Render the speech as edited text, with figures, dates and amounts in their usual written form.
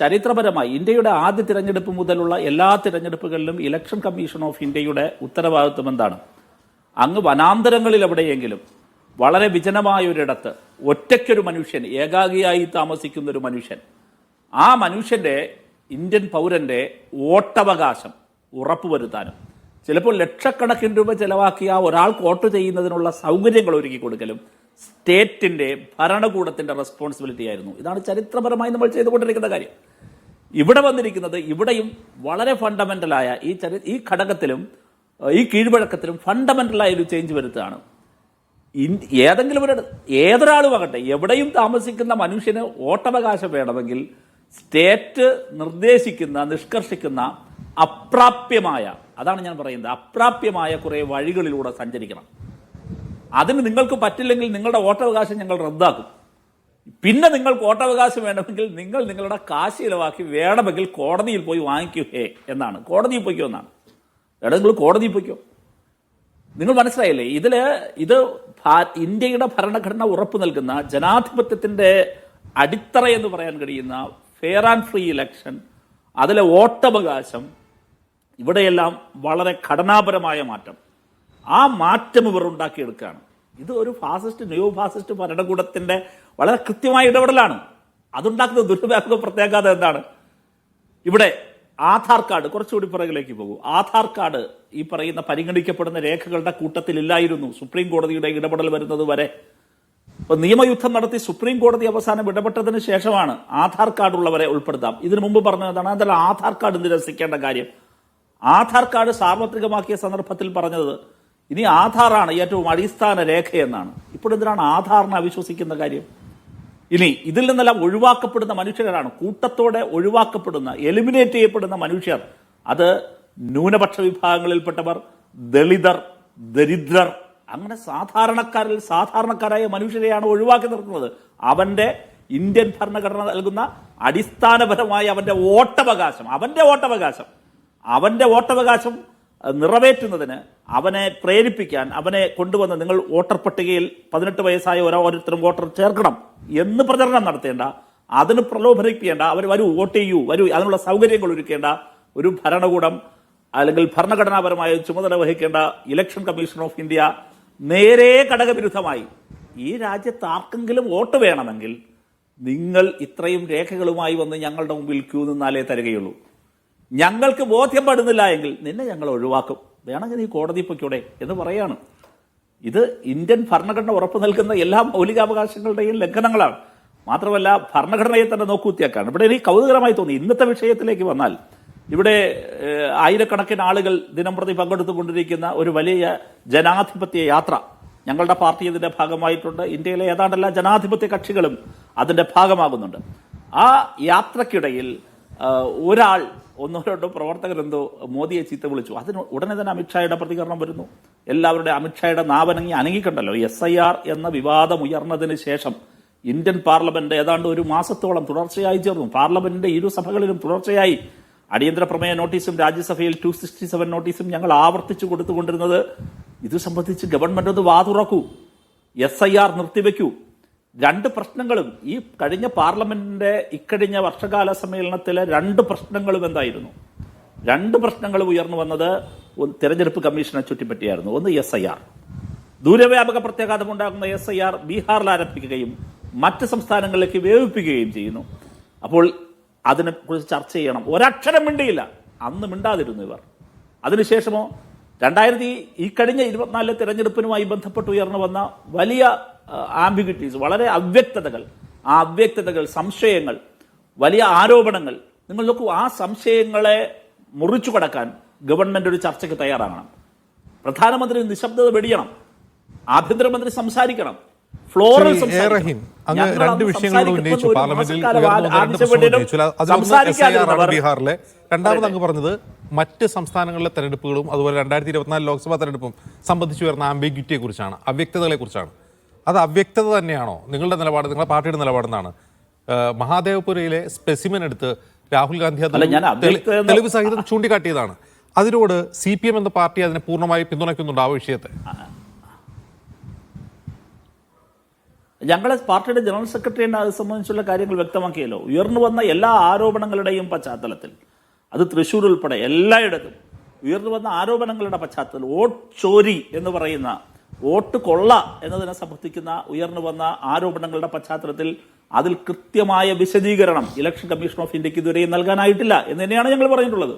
ചരിത്രപരമായി ഇന്ത്യയുടെ ആദ്യ തിരഞ്ഞെടുപ്പ് മുതലുള്ള എല്ലാ തിരഞ്ഞെടുപ്പുകളിലും ഇലക്ഷൻ കമ്മീഷൻ ഓഫ് ഇന്ത്യയുടെ ഉത്തരവാദിത്വം എന്താണ്? അങ്ങ് വനാന്തരങ്ങളിൽ എവിടെയെങ്കിലും വളരെ വിജനമായ ഒരിടത്ത് ഒറ്റയ്ക്കൊരു മനുഷ്യൻ, ഏകാഗിയായി താമസിക്കുന്ന ഒരു മനുഷ്യൻ, ആ മനുഷ്യന്റെ ഇന്ത്യൻ പൗരന്റെ വോട്ടവകാശം ഉറപ്പുവരുത്താനും ചിലപ്പോൾ ലക്ഷക്കണക്കിന് രൂപ ചെലവാക്കി ആ ഒരാൾക്ക് വോട്ട് ചെയ്യുന്നതിനുള്ള സൗകര്യങ്ങൾ ഒരുക്കി കൊടുക്കലും സ്റ്റേറ്റിന്റെ ഭരണകൂടത്തിന്റെ റെസ്പോൺസിബിലിറ്റി ആയിരുന്നു. ഇതാണ് ചരിത്രപരമായി നമ്മൾ ചെയ്തുകൊണ്ടിരിക്കുന്ന കാര്യം. ഇവിടെ വന്നിരിക്കുന്നത് ഇവിടെയും വളരെ ഫണ്ടമെന്റലായ ഈ ഘടകത്തിലും ഈ കീഴ്വഴക്കത്തിലും ഫണ്ടമെന്റലായ ഒരു ചേഞ്ച് വരുത്തുകയാണ്. ഏതെങ്കിലും ഏതൊരാളും ആകട്ടെ, എവിടെയും താമസിക്കുന്ന മനുഷ്യന് വോട്ടവകാശം വേണമെങ്കിൽ സ്റ്റേറ്റ് നിർദ്ദേശിക്കുന്ന, നിഷ്കർഷിക്കുന്ന അപ്രാപ്യമായ, അതാണ് ഞാൻ പറയുന്നത്, അപ്രാപ്യമായ കുറെ വഴികളിലൂടെ സഞ്ചരിക്കണം. അതിന് നിങ്ങൾക്ക് പറ്റില്ലെങ്കിൽ നിങ്ങളുടെ വോട്ടവകാശം ഞങ്ങൾ റദ്ദാക്കും. പിന്നെ നിങ്ങൾക്ക് വോട്ടവകാശം വേണമെങ്കിൽ നിങ്ങൾ നിങ്ങളുടെ കാശ് ചിലവാക്കി വേണമെങ്കിൽ കോടതിയിൽ പോയി വാങ്ങിക്കുകയെ എന്നാണ്. കോടതിയിൽ പോയിക്കോ എന്നാണ്. എടാ, നിങ്ങൾ കോടതിയിൽ പോയിക്കോ. നിങ്ങൾ മനസ്സിലായില്ലേ? ഇത് ഇന്ത്യയുടെ ഭരണഘടന ഉറപ്പു നൽകുന്ന ജനാധിപത്യത്തിന്റെ അടിത്തറ എന്ന് പറയാൻ കഴിയുന്ന ഫെയർ ആൻഡ് ഫ്രീ ഇലക്ഷൻ, അതിലെ വോട്ടവകാശം, ഇവിടെയെല്ലാം വളരെ ഘടനാപരമായ മാറ്റം, ആ മാറ്റം ഇവർ ഉണ്ടാക്കിയെടുക്കുകയാണ്. ഇത് ഒരു ഫാസിസ്റ്റ്, ന്യൂ ഫാസിസ്റ്റ് ഭരണകൂടത്തിന്റെ വളരെ കൃത്യമായ ഇടപെടലാണ്. അതുണ്ടാക്കുന്ന ദുർവ്യാപക പ്രത്യാഘാത എന്താണ്? ഇവിടെ ആധാർ കാർഡ്, കുറച്ചുകൂടി പിറകിലേക്ക് പോകൂ, ആധാർ കാർഡ് ഈ പറയുന്ന പരിഗണിക്കപ്പെടുന്ന രേഖകളുടെ കൂട്ടത്തിലില്ലായിരുന്നു സുപ്രീം കോടതിയുടെ ഇടപെടൽ വരുന്നത് വരെ. ഇപ്പൊ നിയമയുദ്ധം നടത്തി സുപ്രീം കോടതി അവസാനം ഇടപെട്ടതിന് ശേഷമാണ് ആധാർ കാർഡ് ഉള്ളവരെ ഉൾപ്പെടുത്താം. ഇതിനു മുമ്പ് പറഞ്ഞതാണ് എന്തായാലും ആധാർ കാർഡ് നിരസിക്കേണ്ട കാര്യം. ആധാർ കാർഡ് സാർവത്രികമാക്കിയ സന്ദർഭത്തിൽ പറഞ്ഞത് ഇനി ആധാറാണ് ഏറ്റവും അടിസ്ഥാന രേഖയെന്നാണ്. ഇപ്പോഴെന്തിനാണ് ആധാറിനെ അവിശ്വസിക്കുന്ന കാര്യം? ഇനി ഇതിൽ നിന്നെല്ലാം ഒഴിവാക്കപ്പെടുന്ന മനുഷ്യരാണ്, കൂട്ടത്തോടെ ഒഴിവാക്കപ്പെടുന്ന, എലിമിനേറ്റ് ചെയ്യപ്പെടുന്ന മനുഷ്യർ. അത് ന്യൂനപക്ഷ വിഭാഗങ്ങളിൽപ്പെട്ടവർ, ദളിതർ, ദരിദ്രർ, അങ്ങനെ സാധാരണക്കാരായ മനുഷ്യരെയാണ് ഒഴിവാക്കി നിർത്തുന്നത്. അവന്റെ ഇന്ത്യൻ ഭരണഘടന നൽകുന്ന അടിസ്ഥാനപരമായ അവന്റെ വോട്ടവകാശം നിറവേറ്റുന്നതിന് അവനെ പ്രേരിപ്പിക്കാൻ, അവനെ കൊണ്ടുവന്ന് നിങ്ങൾ വോട്ടർ പട്ടികയിൽ 18 വയസ്സായ ഓരോരുത്തരും വോട്ടർ ചേർക്കണം എന്ന് പ്രചരണം നടത്തേണ്ട, അതിന് പ്രലോഭനിപ്പിക്കേണ്ട, അവർ വരൂ, വോട്ട് ചെയ്യൂ, വരൂ, അതിനുള്ള സൗകര്യങ്ങൾ ഒരുക്കേണ്ട ഒരു ഭരണകൂടം അല്ലെങ്കിൽ ഭരണഘടനാപരമായ ചുമതല വഹിക്കേണ്ട ഇലക്ഷൻ കമ്മീഷൻ ഓഫ് ഇന്ത്യ നേരെ ഘടകവിരുദ്ധമായി ഈ രാജ്യത്ത് ആർക്കെങ്കിലും വോട്ട് വേണമെങ്കിൽ നിങ്ങൾ ഇത്രയും രേഖകളുമായി വന്ന് ഞങ്ങളുടെ മുമ്പിൽ ക്യൂ നിന്നാലേ തരികയുള്ളൂ. ഞങ്ങൾക്ക് ബോധ്യപ്പെടുന്നില്ല എങ്കിൽ നിന്നെ ഞങ്ങൾ ഒഴിവാക്കും, വേണമെങ്കിൽ നീ കോടതി പൊയ്ക്കൂടെ എന്ന് പറയാണ്. ഇത് ഇന്ത്യൻ ഭരണഘടന ഉറപ്പു നൽകുന്ന എല്ലാ മൗലികാവകാശങ്ങളുടെയും ലംഘനങ്ങളാണ്. മാത്രമല്ല ഭരണഘടനയെ തന്നെ നോക്കുകുത്തിയാക്കാണ്. ഇവിടെ എനിക്ക് കൗതുകരമായി തോന്നി ഇന്നത്തെ വിഷയത്തിലേക്ക് വന്നാൽ, ഇവിടെ ആയിരക്കണക്കിന് ആളുകൾ ദിനംപ്രതി പങ്കെടുത്തുകൊണ്ടിരിക്കുന്ന ഒരു വലിയ ജനാധിപത്യ യാത്ര ഞങ്ങളുടെ പാർട്ടി ഇതിന്റെ ഭാഗമായിട്ടുണ്ട്. ഇന്ത്യയിലെ ഏതാണ്ട് എല്ലാ ജനാധിപത്യ കക്ഷികളും അതിന്റെ ഭാഗമാകുന്നുണ്ട്. ആ യാത്രക്കിടയിൽ ഒരാൾ, ഒന്നോ രണ്ടോ പ്രവർത്തകരെന്തോ മോദിയെ ചീത്ത വിളിച്ചു. അതിന് ഉടനെ തന്നെ അമിത്ഷായുടെ പ്രതികരണം വരുന്നു. എല്ലാവരുടെ അമിത്ഷായുടെ നാവനങ്ങി അനങ്ങിക്കണ്ടല്ലോ. SIR എന്ന വിവാദം ഉയർന്നതിന് ശേഷം ഇന്ത്യൻ പാർലമെന്റ് ഏതാണ്ട് ഒരു മാസത്തോളം തുടർച്ചയായി ചേർന്നു. പാർലമെന്റിന്റെ ഇരു സഭകളിലും തുടർച്ചയായി അടിയന്തര പ്രമേയ നോട്ടീസും രാജ്യസഭയിൽ 267 നോട്ടീസും ഞങ്ങൾ ആവർത്തിച്ചു കൊടുത്തുകൊണ്ടിരുന്നത് ഇത് സംബന്ധിച്ച് ഗവൺമെന്റ് ഒന്ന് വാതുറക്കൂ, SIR നിർത്തിവെക്കൂ. രണ്ട് പ്രശ്നങ്ങളും ഈ കഴിഞ്ഞ പാർലമെന്റിന്റെ ഇക്കഴിഞ്ഞ വർഷകാല സമ്മേളനത്തിലെ രണ്ട് പ്രശ്നങ്ങളും എന്തായിരുന്നു? രണ്ട് പ്രശ്നങ്ങളും ഉയർന്നു വന്നത് തെരഞ്ഞെടുപ്പ് കമ്മീഷനെ ചുറ്റിപ്പറ്റിയായിരുന്നു. ഒന്ന് SIR, ദൂരവ്യാപക പ്രത്യാഘാതം ഉണ്ടാകുന്ന SIR ബീഹാറിൽ ആരംഭിക്കുകയും മറ്റ് സംസ്ഥാനങ്ങളിലേക്ക് വ്യാപിപ്പിക്കുകയും ചെയ്യുന്നു. അപ്പോൾ അതിനെക്കുറിച്ച് ചർച്ച ചെയ്യണം. ഒരക്ഷരം മിണ്ടിയില്ല. അന്ന് മിണ്ടാതിരുന്നു ഇവർ. അതിനുശേഷമോ ഈ കഴിഞ്ഞ 24 തെരഞ്ഞെടുപ്പിനുമായി ബന്ധപ്പെട്ട് ഉയർന്നു വന്ന വലിയ ആംബിഗ്വിറ്റീസ്, വളരെ അവ്യക്തതകൾ, ആ അവ്യക്തതകൾ, സംശയങ്ങൾ, വലിയ ആരോപണങ്ങൾ, നിങ്ങൾ നോക്കൂ. ആ സംശയങ്ങളെ മുറിച്ചു കടക്കാൻ ഗവൺമെന്റ് ഒരു ചർച്ചയ്ക്ക് തയ്യാറാകണം. പ്രധാനമന്ത്രി നിശബ്ദത വെടിയണം. ആഭ്യന്തരമന്ത്രി സംസാരിക്കണം. ഫ്ലോറിൽ രണ്ട് വിഷയങ്ങളോട് ഉന്നയിച്ചു പാർലമെന്റിൽ. ബീഹാറിലെ രണ്ടാമത് അങ്ങ് പറഞ്ഞത് മറ്റ് സംസ്ഥാനങ്ങളിലെ തെരഞ്ഞെടുപ്പുകളും അതുപോലെ 2024 ലോക്സഭാ തെരഞ്ഞെടുപ്പും സംബന്ധിച്ച് വരുന്ന ആംബിഗ്വിറ്റിയെ കുറിച്ചാണ്, അവ്യക്തതകളെ കുറിച്ചാണ്. അത് അവ്യക്തത തന്നെയാണോ നിങ്ങളുടെ നിലപാട്, നിങ്ങളുടെ പാർട്ടിയുടെ നിലപാടെന്നാണ്? മഹാദേവപുരയിലെ സ്പെസിമെൻ എടുത്ത് രാഹുൽ ഗാന്ധി തെളിവ് സഹിതം ചൂണ്ടിക്കാട്ടിയതാണ്. അതിനോട് CPM എന്ന പാർട്ടി അതിനെ പൂർണ്ണമായി പിന്തുണയ്ക്കുന്നുണ്ട് ആ വിഷയത്തെ? ഞങ്ങളെ പാർട്ടിയുടെ ജനറൽ സെക്രട്ടറിയെ അത് സംബന്ധിച്ചുള്ള കാര്യങ്ങൾ വ്യക്തമാക്കിയല്ലോ. ഉയർന്നു വന്ന എല്ലാ ആരോപണങ്ങളുടെയും പശ്ചാത്തലത്തിൽ, അത് തൃശ്ശൂർ ഉൾപ്പെടെ എല്ലായിടത്തും ഉയർന്നു വന്ന ആരോപണങ്ങളുടെ പശ്ചാത്തലത്തിൽ, വോട്ട് ചോരി എന്ന് പറയുന്ന, വോട്ട് കൊള്ള എന്നതിനെ സംബന്ധിക്കുന്ന ഉയർന്നു വന്ന ആരോപണങ്ങളുടെ പശ്ചാത്തലത്തിൽ അതിൽ കൃത്യമായ വിശദീകരണം ഇലക്ഷൻ കമ്മീഷൻ ഓഫ് ഇന്ത്യക്ക് ഇതുവരെയും നൽകാനായിട്ടില്ല എന്ന് തന്നെയാണ് ഞങ്ങൾ പറഞ്ഞിട്ടുള്ളത്.